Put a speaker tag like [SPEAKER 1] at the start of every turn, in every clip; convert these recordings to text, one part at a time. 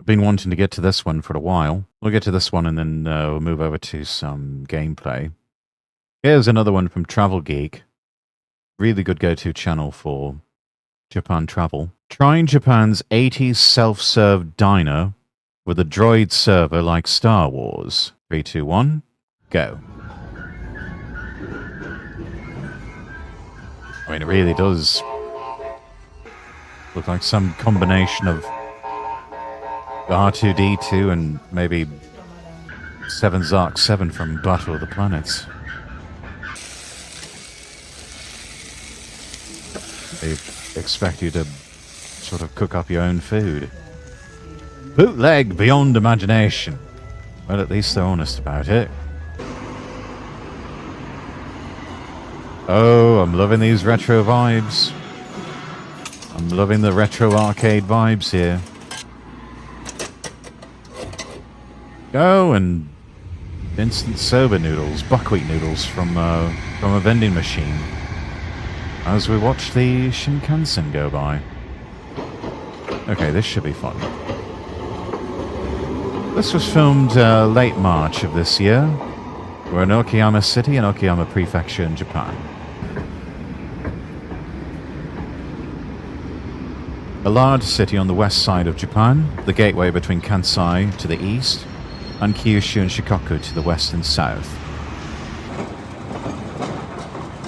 [SPEAKER 1] been wanting to get to this one for a while. We'll get to this one and then we'll move over to some gameplay. Here's another one from Travel Geek. Really good go-to channel for Japan travel. Trying Japan's 80s self-serve diner with a droid server like Star Wars. 3, 2, 1, go. I mean, it really does look like some combination of R2-D2 and maybe 7 Zark 7 from Battle of the Planets. They expect you to sort of cook up your own food. Bootleg beyond imagination. Well, at least they're honest about it. Oh, I'm loving these retro vibes. I'm loving the retro arcade vibes here. Oh, and instant soba noodles, buckwheat noodles from a vending machine. As we watch the Shinkansen go by. Okay, this should be fun. This was filmed late March of this year. We're in Okayama City in Okayama Prefecture in Japan. A large city on the west side of Japan, the gateway between Kansai to the east, and Kyushu and Shikoku to the west and south.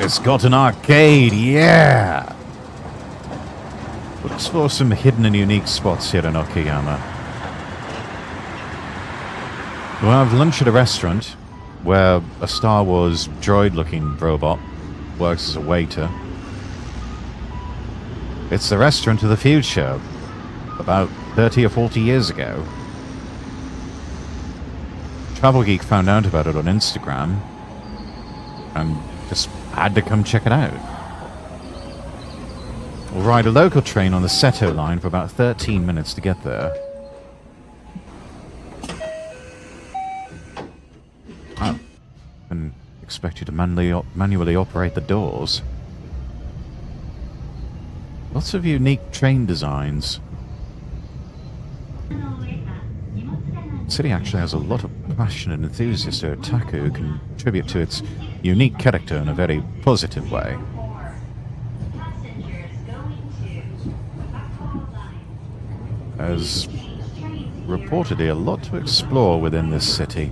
[SPEAKER 1] It's got an arcade, yeah! We'll explore some hidden and unique spots here in Okayama. We'll have lunch at a restaurant where a Star Wars droid-looking robot works as a waiter. It's the restaurant of the future, about 30 or 40 years ago. Travel Geek found out about it on Instagram and just had to come check it out. We'll ride a local train on the Seto line for about 13 minutes to get there. Oh, and expect you to manually operate the doors. Lots of unique train designs. The city actually has a lot of passionate enthusiasts or otaku who contribute to its unique character in a very positive way. There's reportedly a lot to explore within this city.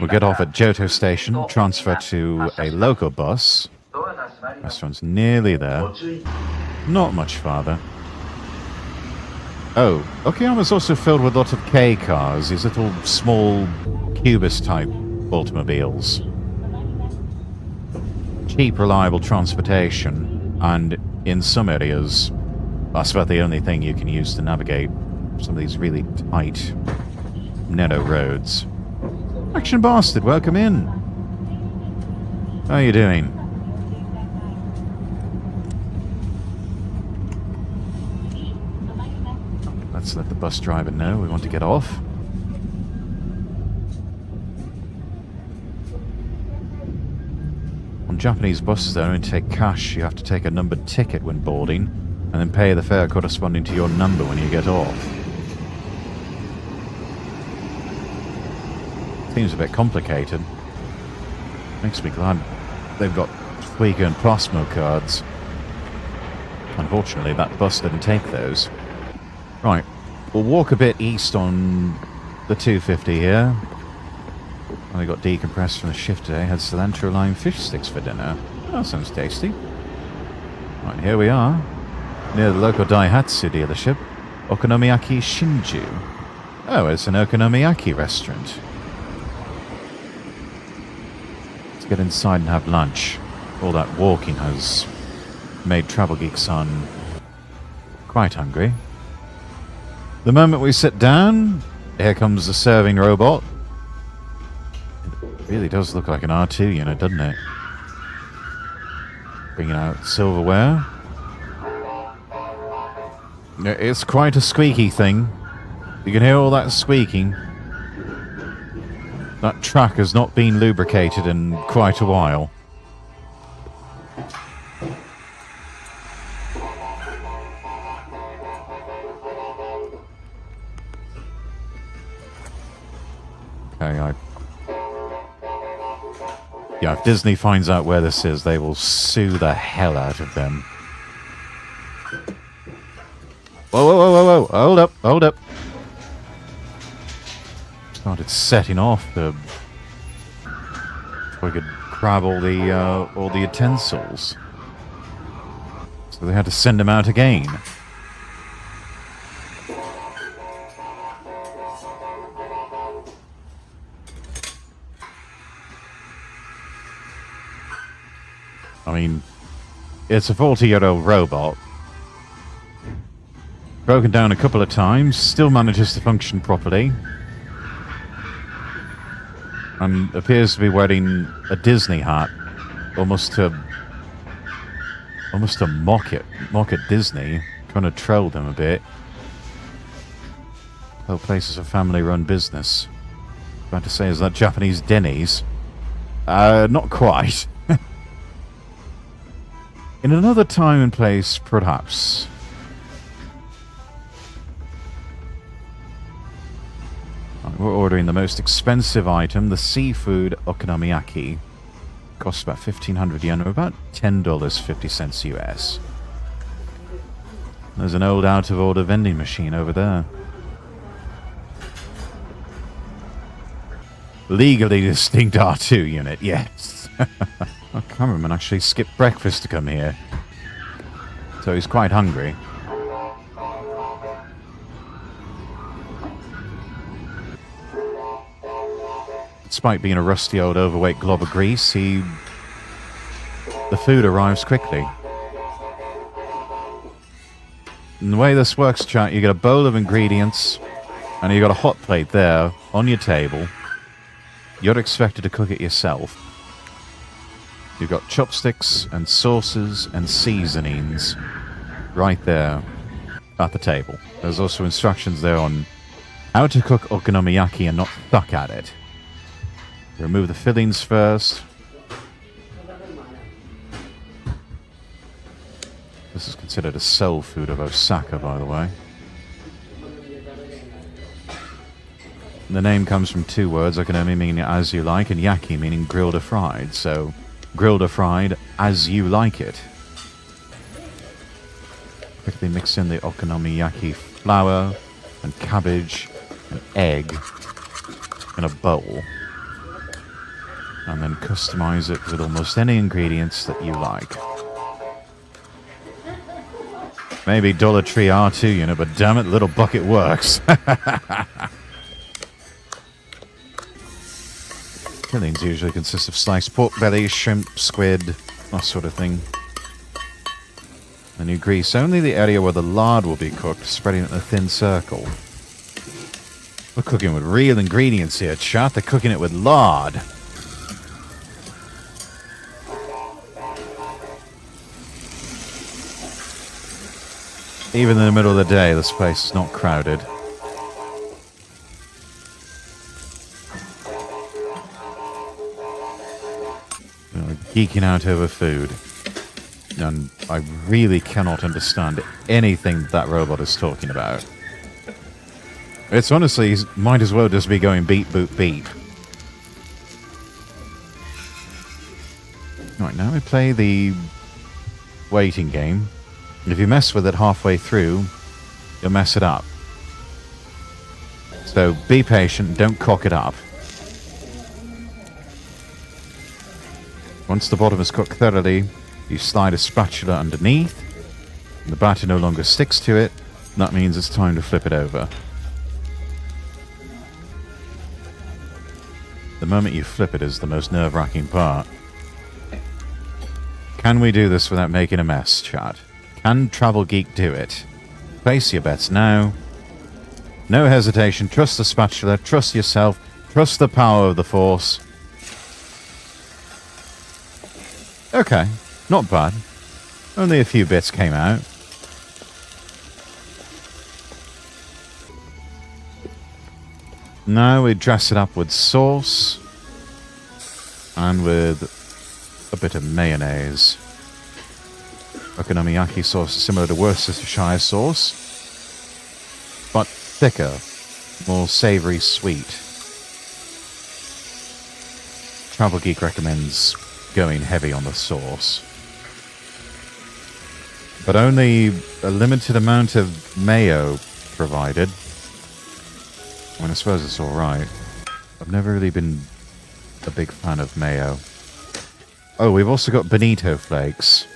[SPEAKER 1] We'll get off at Johto Station, transfer to a local bus. Restaurant's nearly there. Not much farther. Oh, Okayama's also filled with lots of K cars, these little small Cubist-type automobiles. Cheap, reliable transportation, and in some areas, that's about the only thing you can use to navigate some of these really tight, narrow roads. Action Bastard, welcome in. How are you doing? Let's let the bus driver know we want to get off. On Japanese buses, they only take cash. You have to take a numbered ticket when boarding, and then pay the fare corresponding to your number when you get off. Seems a bit complicated. Makes me glad they've got Fuiga and Plasmo cards. Unfortunately, that bus didn't take those. Right, we'll walk a bit east on the 250 here. Well, we got decompressed from the shift today. Had cilantro lime fish sticks for dinner. That sounds tasty. Right, here we are. Near the local Daihatsu dealership. Okonomiyaki Shinju. Oh, it's an okonomiyaki restaurant. Get inside and have lunch. All that walking has made Travel Geek-san quite hungry. The moment we sit down, here comes the serving robot. It really does look like an R2 unit, doesn't it? Bringing out silverware. It's quite a squeaky thing. You can hear all that squeaking. That track has not been lubricated in quite a while. Okay, yeah, if Disney finds out where this is, they will sue the hell out of them. Whoa, whoa, whoa, whoa, whoa. Hold up, hold up. Started setting off the... so I could grab all the utensils. So they had to send them out again. I mean, it's a 40-year-old robot. Broken down a couple of times, still manages to function properly. And appears to be wearing a Disney hat, almost to mock at Disney, trying to troll them a bit. The whole place is a family-run business. About to say, is that Japanese Denny's? Not quite. In another time and place, perhaps. Right, we're ordering the most expensive item, the seafood okonomiyaki. Costs about 1,500 yen, or about $10.50 US. There's an old out-of-order vending machine over there. Legally distinct R2 unit, yes. Our cameraman actually skipped breakfast to come here. So he's quite hungry. Despite being a rusty old overweight glob of grease, the food arrives quickly. And the way this works, chat, you get a bowl of ingredients, and you got a hot plate there on your table. You're expected to cook it yourself. You've got chopsticks and sauces and seasonings right there at the table. There's also instructions there on how to cook okonomiyaki and not suck at it. Remove the fillings first. This is considered a soul food of Osaka, by the way. The name comes from two words, okonomi meaning as you like, and yaki meaning grilled or fried. So, grilled or fried as you like it. Quickly mix in the okonomiyaki flour and cabbage and egg in a bowl. And then customize it with almost any ingredients that you like. Maybe Dollar Tree R2 unit, but damn it, the little bucket works. Fillings usually consist of sliced pork belly, shrimp, squid, that sort of thing. Then you grease only the area where the lard will be cooked, spreading it in a thin circle. We're cooking with real ingredients here, chat. They're cooking it with lard. Even in the middle of the day, this place is not crowded. Geeking out over food. And I really cannot understand anything that robot is talking about. It's honestly, might as well just be going beep, boop, beep. Right, now we play the waiting game. If you mess with it halfway through, you'll mess it up. So be patient, don't cock it up. Once the bottom is cooked thoroughly, you slide a spatula underneath. The batter no longer sticks to it. That means it's time to flip it over. The moment you flip it is the most nerve-wracking part. Can we do this without making a mess, chat? Can Travel Geek do it? Place your bets now. No hesitation. Trust the spatula. Trust yourself. Trust the power of the Force. Okay, not bad. Only a few bits came out. Now we dress it up with sauce and with a bit of mayonnaise. Okonomiyaki sauce is similar to Worcestershire sauce, but thicker, more savoury sweet. Travel Geek recommends going heavy on the sauce. But only a limited amount of mayo provided. I mean, I suppose it's alright. I've never really been a big fan of mayo. Oh, we've also got bonito flakes.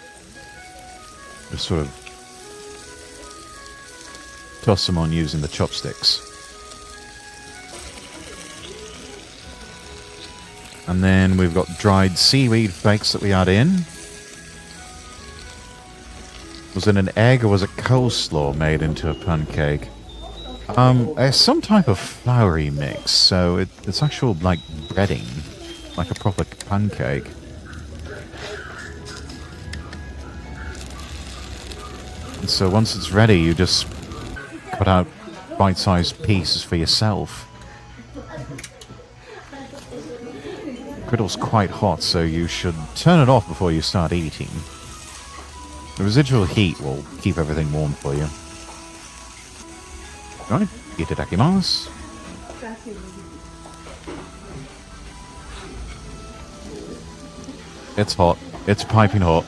[SPEAKER 1] Just sort of toss them on using the chopsticks. And then we've got dried seaweed flakes that we add in. Was it an egg or was it coleslaw made into a pancake? It's some type of floury mix, so it's actual, like, breading. Like a proper pancake. And so once it's ready, you just cut out bite-sized pieces for yourself. The griddle's quite hot, so you should turn it off before you start eating. The residual heat will keep everything warm for you. Right, itadakimasu. It's hot. It's piping hot.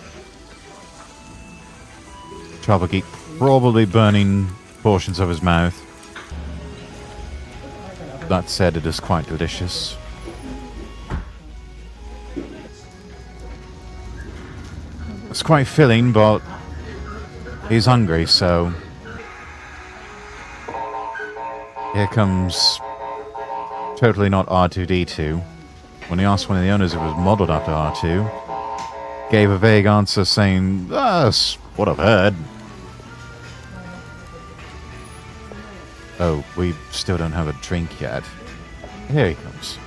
[SPEAKER 1] Travel Geek probably burning portions of his mouth. That said, it is quite delicious. It's quite filling, but he's hungry, so here comes totally not R2-D2. When he asked one of the owners if it was modelled after R2, gave a vague answer saying, that's what I've heard. Oh, we still don't have a drink yet. Here he comes.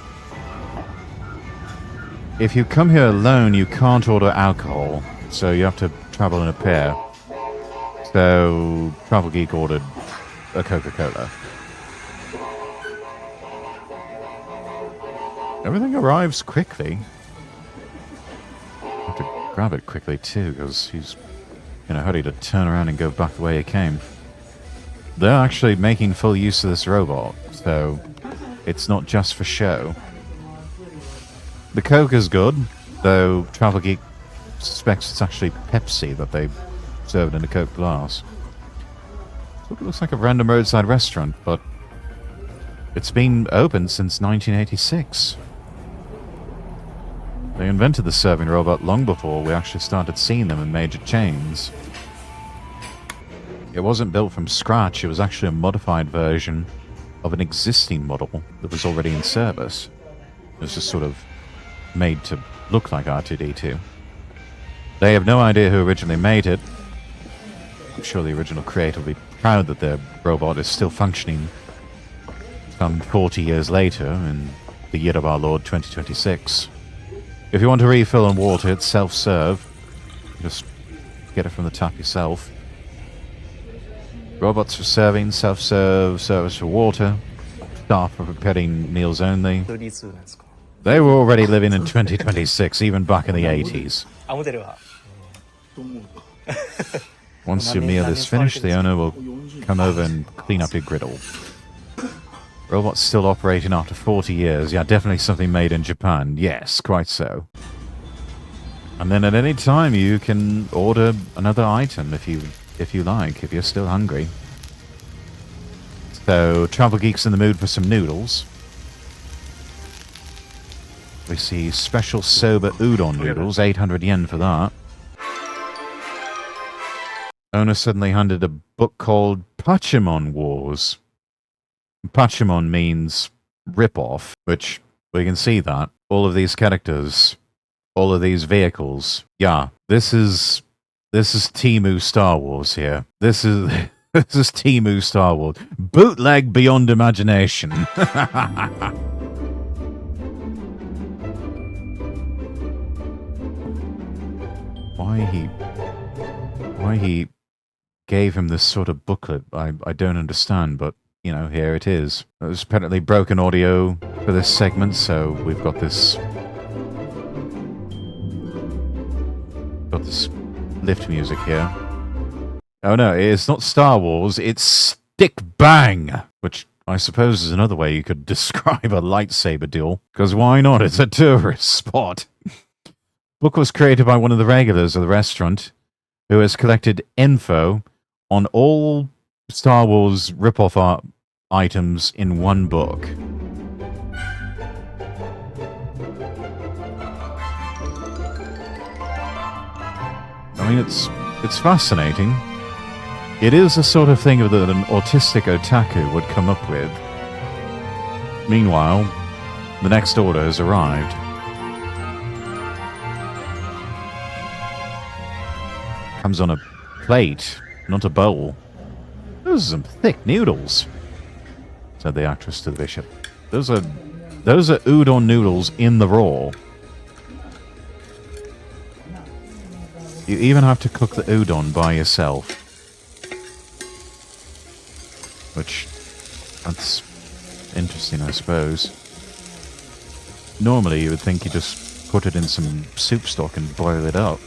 [SPEAKER 1] If you come here alone, you can't order alcohol, so you have to travel in a pair. So, Travel Geek ordered a Coca-Cola. Everything arrives quickly. I have to grab it quickly too, because he's in a hurry to turn around and go back the way he came. They're actually making full use of this robot, so it's not just for show. The Coke is good, though Travel Geek suspects it's actually Pepsi that they served in a Coke glass. It looks like a random roadside restaurant, but it's been open since 1986. They invented the serving robot long before we actually started seeing them in major chains. It wasn't built from scratch, it was actually a modified version of an existing model that was already in service. It was just sort of made to look like R2-D2. They have no idea who originally made it. I'm sure the original creator will be proud that their robot is still functioning some 40 years later, in the year of our Lord 2026. If you want to refill on water, it's self-serve. Just get it from the tap yourself. Robots for serving, self-serve, service for water. Staff for preparing meals only. They were already living in 2026, even back in the 80s. Once your meal is finished, the owner will come over and clean up your griddle. Robot's still operating after 40 years. Yeah, definitely something made in Japan. Yes, quite so. And then at any time you can order another item if you like, if you're still hungry. So, Travel Geek's in the mood for some noodles. We see special soba udon noodles, 800 yen for that. Owner suddenly handed a book called Pachimon Wars. Pachimon means rip-off, which we can see that. All of these characters, all of these vehicles. Yeah, this is Temu Star Wars here. This is Temu Star Wars. Bootleg beyond imagination. Why he gave him this sort of booklet, I don't understand, but you know, here it is. There's apparently broken audio for this segment, so we've got this lift music here. Oh no, it's not Star Wars, it's Stick Bang, which I suppose is another way you could describe a lightsaber duel. Because why not? It's a tourist spot. Book was created by one of the regulars of the restaurant, who has collected info on all Star Wars rip-off art items in one book. I mean, it's fascinating. It is the sort of thing that an autistic otaku would come up with. Meanwhile, the next order has arrived. Comes on a plate, not a bowl. Those are some thick noodles, said the actress to the bishop. Those are udon noodles in the raw. You even have to cook the udon by yourself. Which, that's interesting, I suppose. Normally, you would think you just put it in some soup stock and boil it up.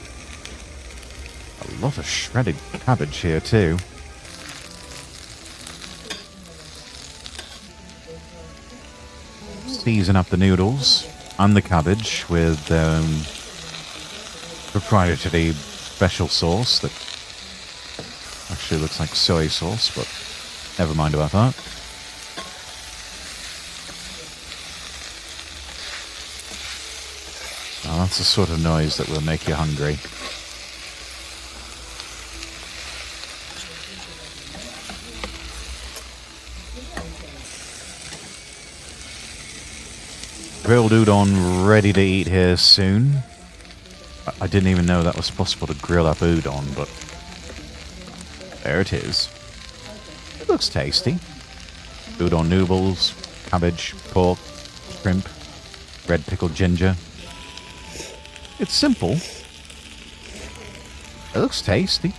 [SPEAKER 1] A lot of shredded cabbage here, too. Season up the noodles and the cabbage with proprietary special sauce that actually looks like soy sauce, but never mind about that. Now that's the sort of noise that will make you hungry. Grilled udon ready to eat here soon. I didn't even know that was possible to grill up udon, but there it is. It looks tasty. Udon noodles, cabbage, pork, shrimp, red pickled ginger. It's simple. It looks tasty.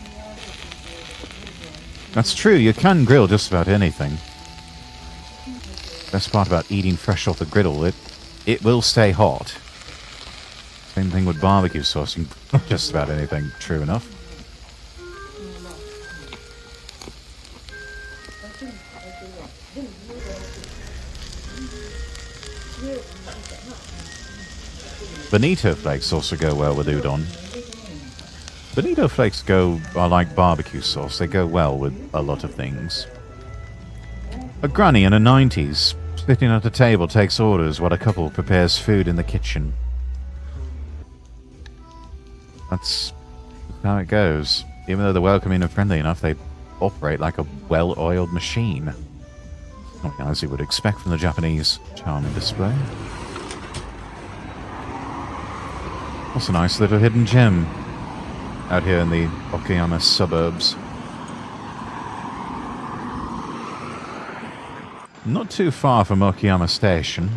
[SPEAKER 1] That's true, you can grill just about anything. Best part about eating fresh off the griddle, it will stay hot. Same thing with barbecue sauce and just about anything, true enough. Bonito flakes also go well with udon. Bonito flakes are like barbecue sauce. They go well with a lot of things. A granny in her 90s, sitting at a table, takes orders while a couple prepares food in the kitchen. That's how it goes. Even though they're welcoming and friendly enough, they operate like a well-oiled machine. As you would expect from the Japanese charming display. That's a nice little hidden gem out here in the Okayama suburbs. Not too far from Okayama Station.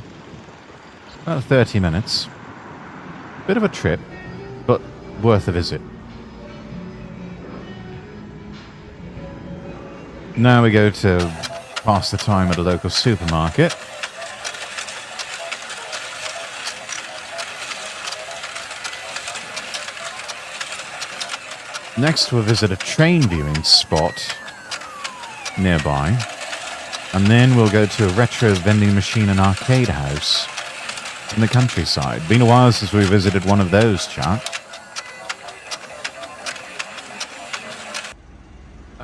[SPEAKER 1] About 30 minutes. Bit of a trip, but worth a visit. Now we go to pass the time at a local supermarket. Next, we'll visit a train viewing spot nearby. And then we'll go to a retro vending machine and arcade house in the countryside. Been a while since we visited one of those, chat.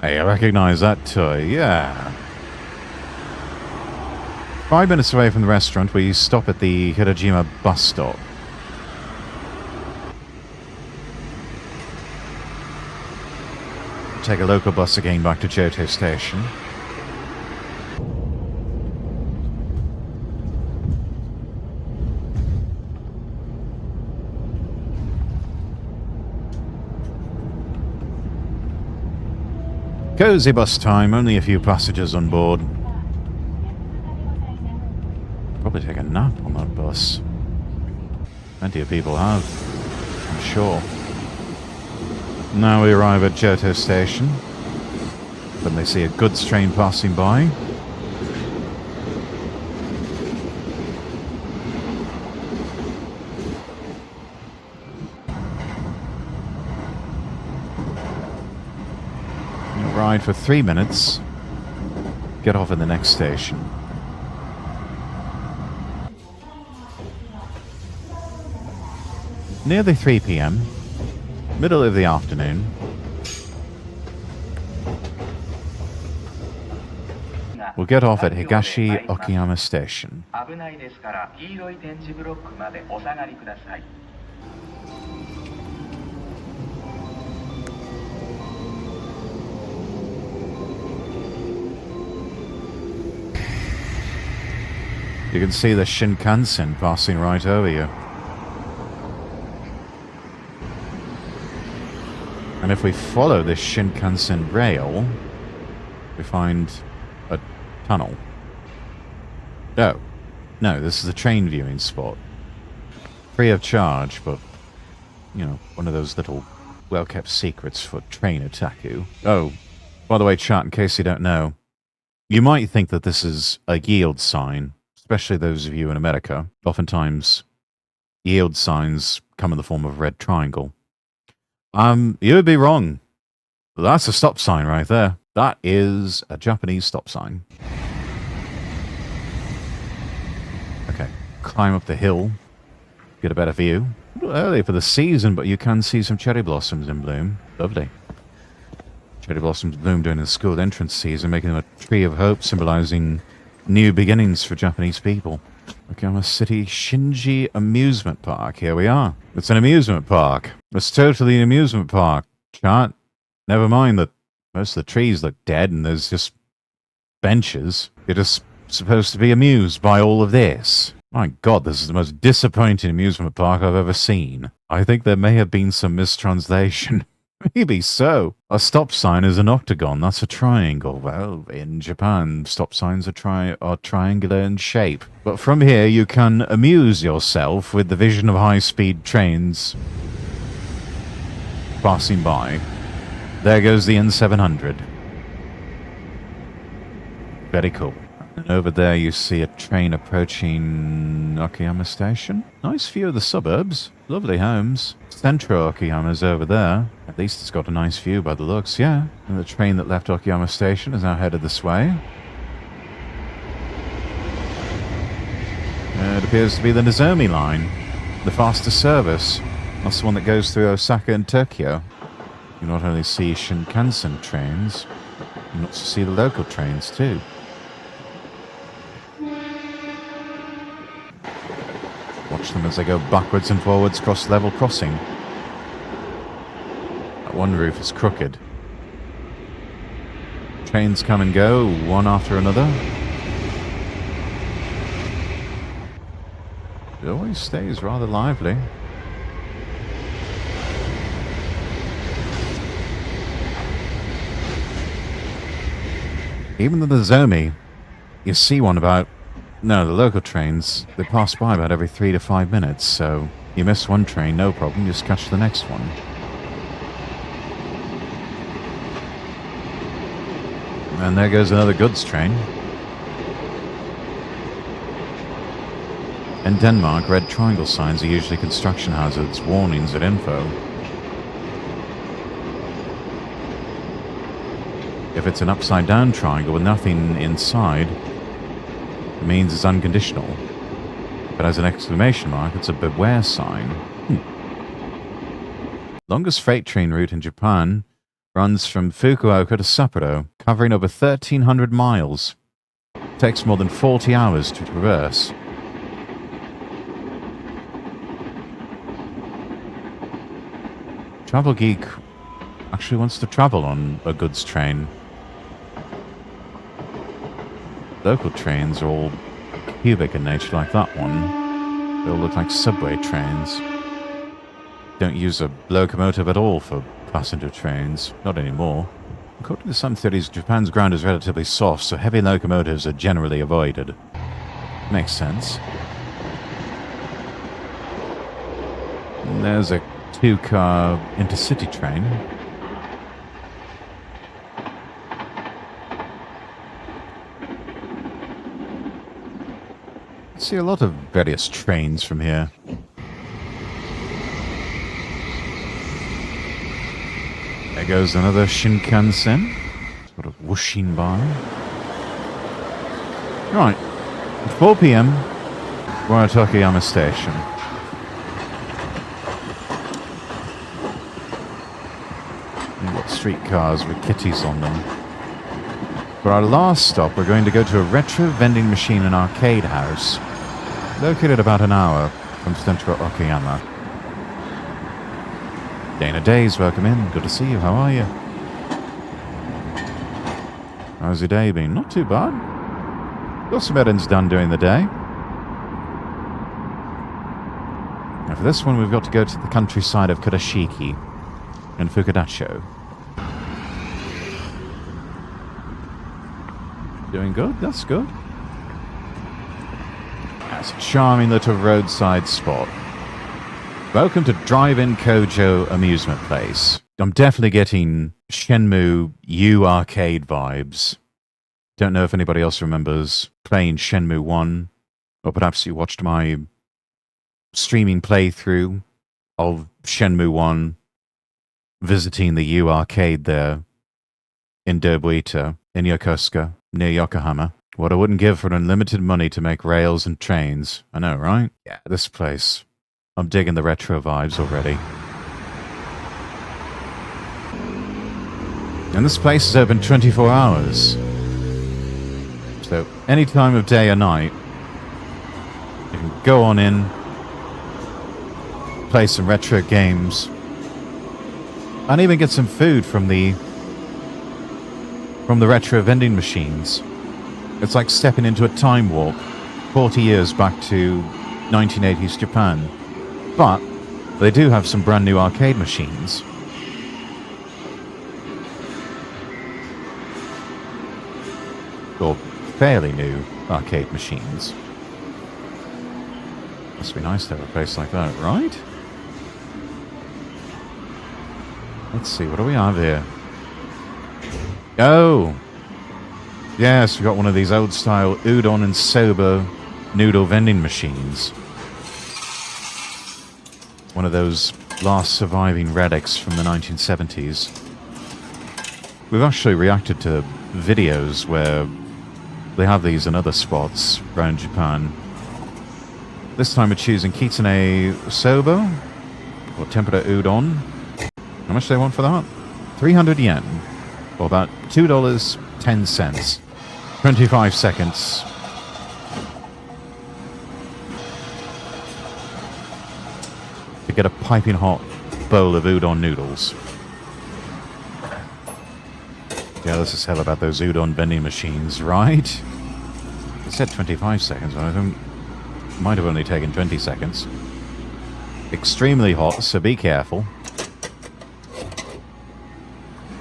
[SPEAKER 1] Hey, I recognize that toy, yeah. 5 minutes away from the restaurant, we stop at the Hirojima bus stop. Take a local bus again back to Johto Station. Cozy bus time, only a few passengers on board. Probably take a nap on that bus. Plenty of people have, I'm sure. Now we arrive at Johto Station. When they see a goods train passing by. You'll ride for 3 minutes. Get off in the next station. Nearly 3 p.m. Middle of the afternoon. We'll get off at Higashi Okayama Station. You can see the Shinkansen passing right over you. And if we follow this Shinkansen rail, we find a tunnel. No, this is a train viewing spot. Free of charge, but, you know, one of those little well-kept secrets for train otaku. Oh, by the way, chat, in case you don't know, you might think that this is a yield sign, especially those of you in America. Oftentimes, yield signs come in the form of a red triangle. You would be wrong. That's a stop sign right there. That is a Japanese stop sign. Okay, climb up the hill. Get a better view. A little early for the season, but you can see some cherry blossoms in bloom. Lovely. Cherry blossoms bloom during the school entrance season, making them a tree of hope, symbolizing new beginnings for Japanese people. Okayama City Shinji Amusement Park. Here we are. It's an amusement park. It's totally an amusement park. Chat. Never mind that most of the trees look dead and there's just benches. You're just supposed to be amused by all of this. My God, this is the most disappointing amusement park I've ever seen. I think there may have been some mistranslation. Maybe so. A stop sign is an octagon. That's a triangle. Well, in Japan, stop signs are triangular in shape. But from here, you can amuse yourself with the vision of high-speed trains passing by. There goes the N700. Very cool. And over there, you see a train approaching Okayama Station. Nice view of the suburbs. Lovely homes. Central Okayama's over there. At least it's got a nice view by the looks, yeah. And the train that left Okayama Station is now headed this way. It appears to be the Nozomi line, the fastest service. That's the one that goes through Osaka and Tokyo. You not only see Shinkansen trains, you also see the local trains too. Watch them as they go backwards and forwards across level crossing. That one roof is crooked. Trains come and go, one after another. It always stays rather lively. Even the Nozomi, you see one about... No, the local trains, they pass by about every 3 to 5 minutes, so you miss one train, no problem, just catch the next one. And there goes another goods train. In Denmark, red triangle signs are usually construction hazards, warnings and info. If it's an upside-down triangle with nothing inside, it means it's unconditional. But as an exclamation mark, it's a beware sign. Longest freight train route in Japan runs from Fukuoka to Sapporo, covering over 1,300 miles. It takes more than 40 hours to traverse. Travel Geek actually wants to travel on a goods train. Local trains are all cubic in nature like that one. They all look like subway trains. Don't use a locomotive at all for passenger trains. Not anymore. According to some theories, Japan's ground is relatively soft, so heavy locomotives are generally avoided. Makes sense. And there's a 2-car intercity train. See a lot of various trains from here. There goes another Shinkansen. Sort of whooshing by. Right. At 4 p.m. we're at Tokuyama Station. We've got streetcars with kitties on them. For our last stop, we're going to go to a retro vending machine and arcade house, located about an hour from central Okayama. Dana Days, welcome in. Good to see you. How are you? How's your day been? Not too bad. Got some errands done during the day. Now for this one, we've got to go to the countryside of Kurashiki in Fukudacho. Doing good? That's good. That's a charming little roadside spot. Welcome to Drive-In Kojo Amusement Place. I'm definitely getting Shenmue U arcade vibes. Don't know if anybody else remembers playing Shenmue 1, or perhaps you watched my streaming playthrough of Shenmue 1, visiting the U arcade there in Dobuita, in Yokosuka, near Yokohama. What I wouldn't give for unlimited money to make rails and trains. I know, right? Yeah, this place. I'm digging the retro vibes already. And this place is open 24 hours. So, any time of day or night, you can go on in, play some retro games, and even get some food from the retro vending machines. It's like stepping into a time warp 40 years back to 1980s Japan. But they do have some brand new arcade machines. Or fairly new arcade machines. Must be nice to have a place like that, right? Let's see, what do we have here? Oh! Yes, we've got one of these old-style udon and soba noodle vending machines. One of those last surviving relics from the 1970s. We've actually reacted to videos where they have these in other spots around Japan. This time we're choosing Kitsune Soba, or tempura udon. How much do they want for that? 300 yen, or about $2.10. 25 seconds. To get a piping hot bowl of udon noodles. Jealous as hell about those udon vending machines, right? It said 25 seconds, but I think it might have only taken 20 seconds. Extremely hot, so be careful.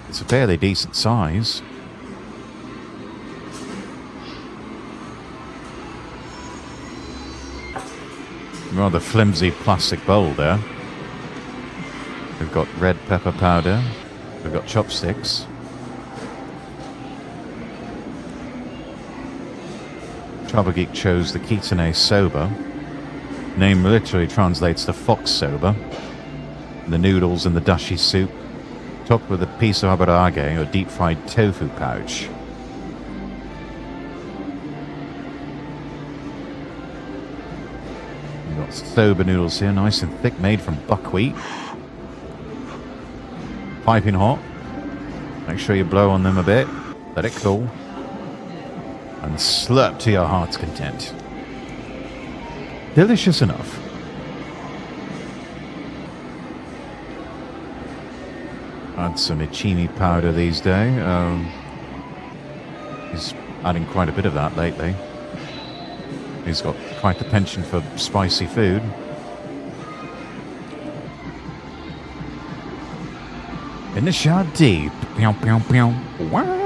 [SPEAKER 1] It's a fairly decent size. Rather flimsy plastic bowl there. We've got red pepper powder. We've got chopsticks. Travel Geek chose the Kitsune Soba. Name literally translates to fox soba. The noodles and the dashi soup, topped with a piece of abarage or deep fried tofu pouch. We've got soba noodles here, nice and thick, made from buckwheat. Piping hot. Make sure you blow on them a bit. Let it cool. And slurp to your heart's content. Delicious enough. Add some ichimi powder these days. He's adding quite a bit of that lately. He's got quite the penchant for spicy food. Initial deep. Pew, pew, pew. Wow.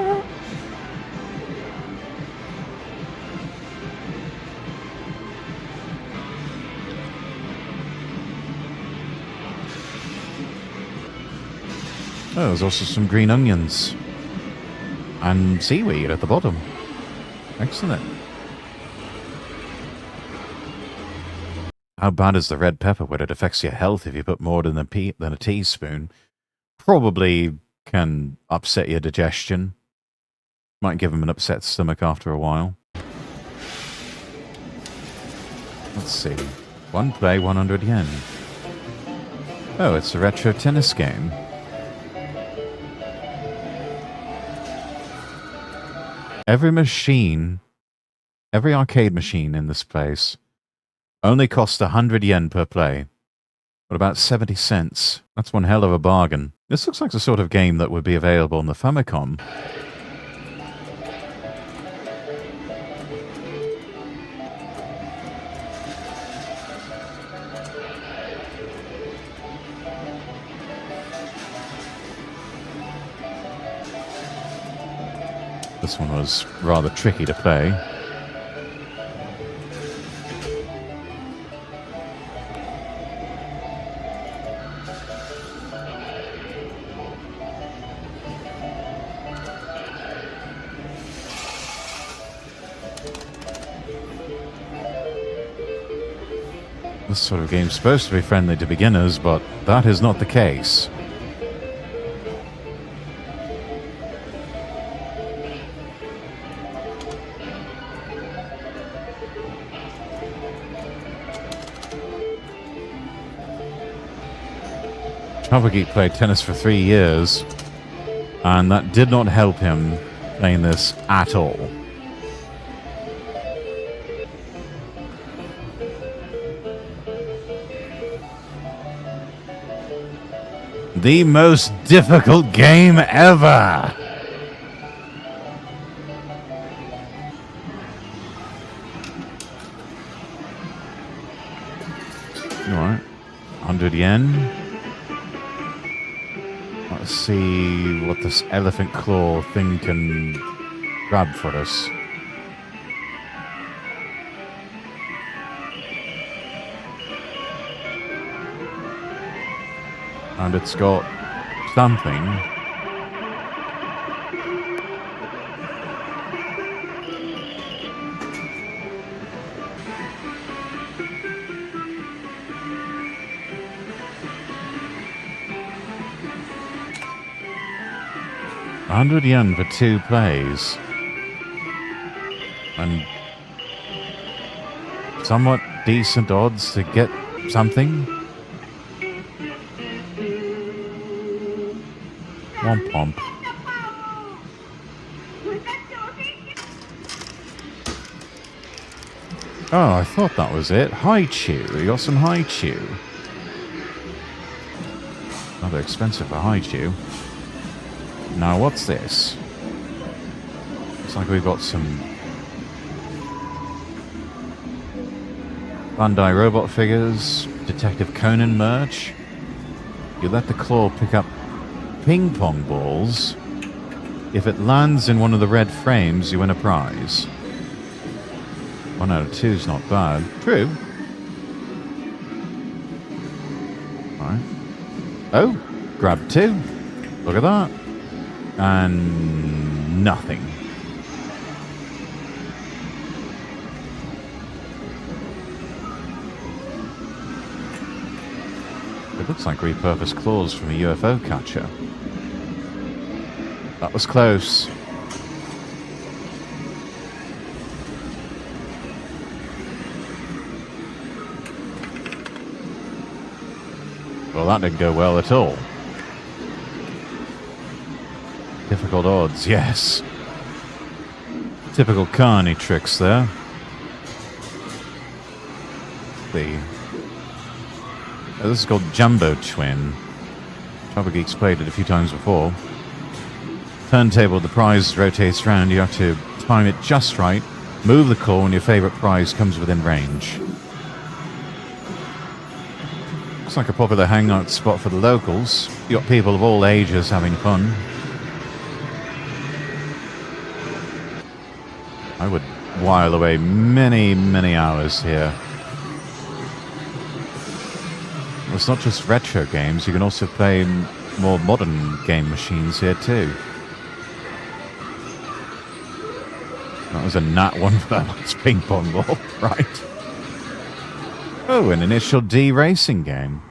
[SPEAKER 1] Oh, there's also some green onions. And seaweed at the bottom. Excellent. How bad is the red pepper when it affects your health if you put more than a teaspoon? Probably can upset your digestion. Might give him an upset stomach after a while. Let's see. One play, 100 yen. Oh, it's a retro tennis game. Every machine, every arcade machine in this place only costs 100 yen per play. What about 70 cents? That's one hell of a bargain. This looks like the sort of game that would be available on the Famicom. This one was rather tricky to play. This sort of game is supposed to be friendly to beginners, but that is not the case. Geek played tennis for 3 years, and that did not help him playing this at all. The most difficult game ever! Alright. 100 yen. Let's see what this elephant claw thing can grab for us. And it's got something. £100 for 2 plays. And somewhat decent odds to get something. Womp womp. Oh, I thought that was it. High chew. We got some high chew. Rather expensive for high chew. Now, what's this? Looks like we've got some Bandai robot figures, Detective Conan merch. You let the claw pick up ping pong balls. If it lands in one of the red frames, you win a prize. 1 out of 2 is not bad. True. Alright. Oh, grab 2. Look at that. And nothing. It looks like repurposed claws from a UFO catcher. That was close. Well, that didn't go well at all. Difficult odds, yes. Typical Carney tricks there. This is called Jumbo Twin. Travel Geeks played it a few times before. Turntable, the prize rotates around. You have to time it just right, move the claw, and your favorite prize comes within range. Looks like a popular hangout spot for the locals. You got people of all ages having fun. I would while away many, many hours here. It's not just retro games, you can also play more modern game machines here too. That was a nat one for that last ping pong ball, right? Oh, an Initial D racing game.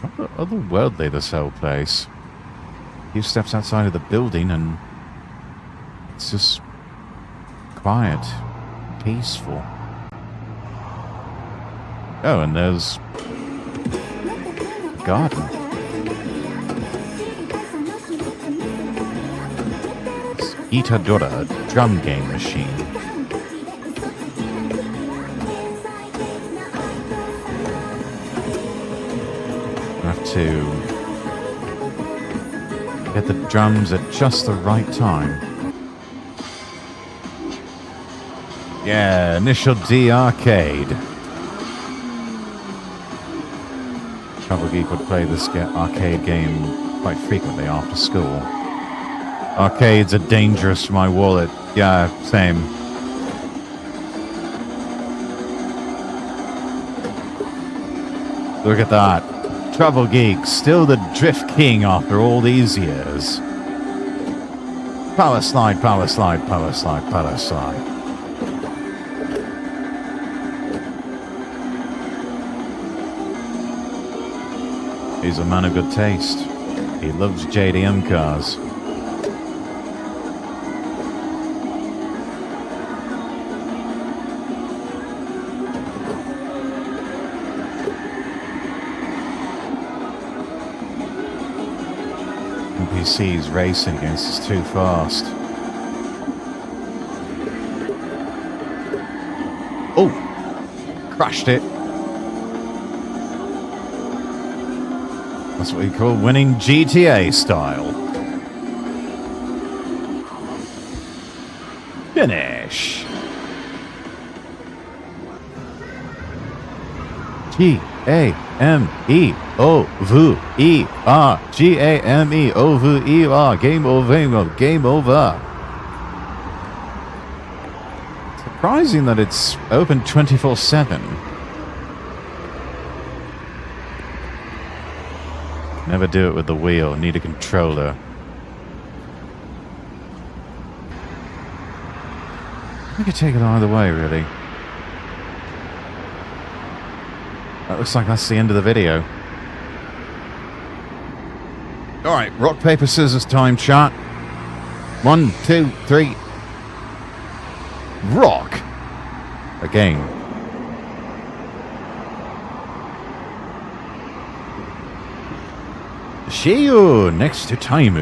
[SPEAKER 1] Otherworldly, this whole place. A few steps outside of the building and it's just quiet, peaceful. Oh, and there's a garden. It's Itadora, a drum game machine. I have to get the drums at just the right time. Yeah, Initial D arcade. Travel Geek would play this arcade game quite frequently after school. Arcades are dangerous for my wallet. Yeah, same. Look at that. Travel Geek, still the Drift King after all these years. Power slide, power slide, power slide, power slide. He's a man of good taste. He loves JDM cars. NPCs racing against us too fast. Oh! Crashed it. That's what we call winning GTA style. Finish. G-A-M-E-O-V-E-R. G-A-M-E-O-V-E-R. Game over. Game over. Surprising that it's open 24/7. Never do it with the wheel. Need a controller. I could take it either way, really. That looks like that's the end of the video. Alright, rock, paper, scissors time, chat. 1, 2, 3. Rock! Again. See you next time.